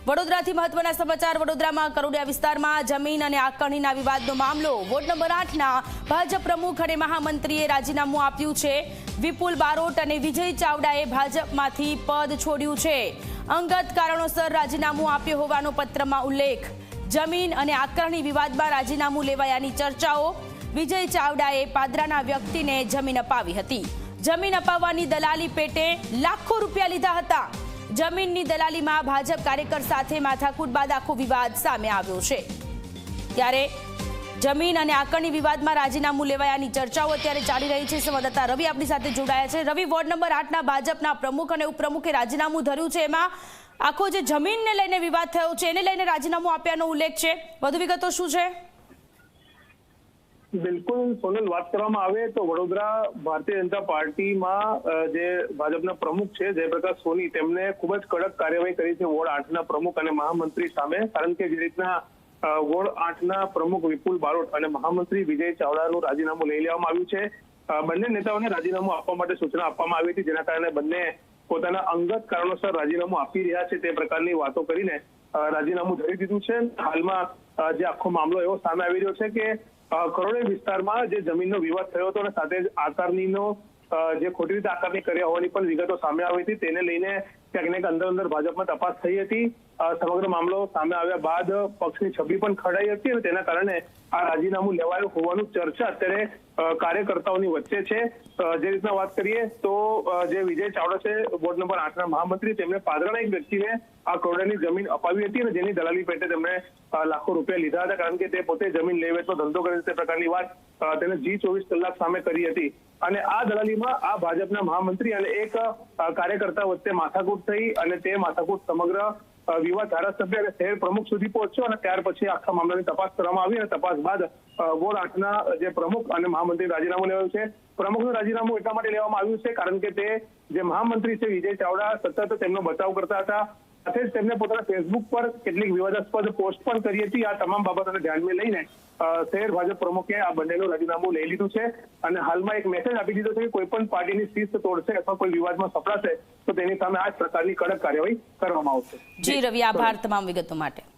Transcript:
વડોદરાથી મહત્વના સમાચાર। વડોદરામાં કરોડિયા વિસ્તારમાં જમીન અને આકારણીના વિવાદનો મામલો। વોર્ડ નંબર 8ના ભાજપ પ્રમુખ અને મહામંત્રીએ રાજીનામું આપ્યું છે। વિપુલ બારોટ અને વિજય ચાવડાએ ભાજપમાંથી પદ છોડ્યું છે। અંગત કારણોસર રાજીનામું આપ્યું હોવાનો પત્રમાં ઉલ્લેખ। જમીન અને આકારણી વિવાદમાં રાજીનામું લેવાયાની ચર્ચાઓ। વિજય ચાવડાએ પાદરાના વ્યક્તિને જમીન અપાવી હતી। જમીન અપાવવાની દલાલી પેટે લાખો રૂપિયા લીધા હતા। જમીનની દલાલીમાં ભાજપ કાર્યકર સાથે માથાકૂટ બાદ આખો વિવાદ સામે આવ્યો છે। ત્યારે જમીન અને આકારણી વિવાદમાં રાજીનામું લેવાયાની ચર્ચાઓ અત્યારે ચાલી રહી છે। સંવાદદાતા રવિ આપણી સાથે જોડાયા છે। રવિ, વોર્ડ નંબર 8ના ભાજપના પ્રમુખ અને ઉપપ્રમુખે રાજીનામું ધર્યું છે। એમાં આખો જે જમીનને લઈને વિવાદ થયો છે એને લઈને રાજીનામું આપ્યાનો ઉલ્લેખ છે। વધુ વિગતો શું છે? બિલકુલ સોનલ, વાત કરવામાં આવે તો વડોદરા ભારતીય જનતા પાર્ટીમાં જે ભાજપના પ્રમુખ છે જયપ્રકાશ સોની, તેમને ખૂબ જ કડક કાર્યવાહી કરી છે વોર્ડ 8ના પ્રમુખ અને મહામંત્રી સામે। કારણ કે જે રીતના વોર્ડ 8ના પ્રમુખ વિપુલ બારોટ અને મહામંત્રી વિજય ચાવડાનું રાજીનામું લઈ લેવામાં આવ્યું છે। બંને નેતાઓને રાજીનામું આપવા માટે સૂચના આપવામાં આવી હતી, જેના કારણે બંને પોતાના અંગત કારણોસર રાજીનામું આપી રહ્યા છે તે પ્રકારની વાતો કરીને રાજીનામું ધરી દીધું છે। હાલમાં જે આખો મામલો એવો સામે આવી રહ્યો છે કે કરોડિયા વિસ્તારમાં જે જમીનનો વિવાદ થયો હતો અને સાથે જ આકારણીનો જે ખોટી રીતે આકારણી કર્યા હોવાની પણ વિગતો સામે આવી હતી, તેને લઈને ક્યાંક ને અંદર ભાજપમાં તપાસ થઈ હતી। સમગ્ર મામલો સામે આવ્યા બાદ પક્ષની છબી પણ ખડાઈ હતી અને તેના કારણે આ રાજીનામું લેવાયું હોવાનું ચર્ચા અત્યારે કાર્યકર્તાઓની વચ્ચે છે। જે રીતના વાત કરીએ તો જે વિજય ચાવડા છે વોર્ડ નંબર 8ના મહામંત્રી, તેમણે પાદરાના એક વ્યક્તિને આ કરોડિયાની જમીન અપાવી હતી અને જેની દલાલી પેટે તેમણે લાખો રૂપિયા લીધા હતા। કારણ કે તે પોતે જમીન લે વેચનો ધંધો કરે તે પ્રકારની વાત તેને G24 કલાક સામે કરી હતી અને આ દલાલીમાં આ ભાજપના મહામંત્રી અને એક કાર્યકર્તા વચ્ચે માથાકૂટ થઈ અને તે માથાકૂટ સમગ્ર વિવાદ ધારાસભ્ય અને શહેર પ્રમુખ સુધી પહોંચ્યો અને ત્યાર પછી આખા મામલાની તપાસ કરવામાં આવી અને તપાસ બાદ વોર્ડ 8ના જે પ્રમુખ અને મહામંત્રી રાજીનામું લેવાયું છે। પ્રમુખનું રાજીનામું એટલા માટે લેવામાં આવ્યું છે કારણ કે તે જે મહામંત્રી છે વિજય ચાવડા સતત તેમનો બચાવ કરતા હતા, સાથે જ તેમને પોતાના ફેસબુક પર કેટલીક વિવાદાસ્પદ પોસ્ટ પણ કરી હતી। આ તમામ બાબતોને ધ્યાનમાં લઈને શહેર ભાજપ પ્રમુખે આ બંનેનું રાજીનામું લઈ લીધું છે અને હાલમાં એક મેસેજ આપી દીધો છે કે કોઈ પણ પાર્ટીની શિસ્ત તોડશે અથવા કોઈ વિવાદમાં સપડાશે તો તેની સામે આ જ પ્રકારની કડક કાર્યવાહી કરવામાં આવશે। જી રવિ, આભાર તમામ વિગતો માટે।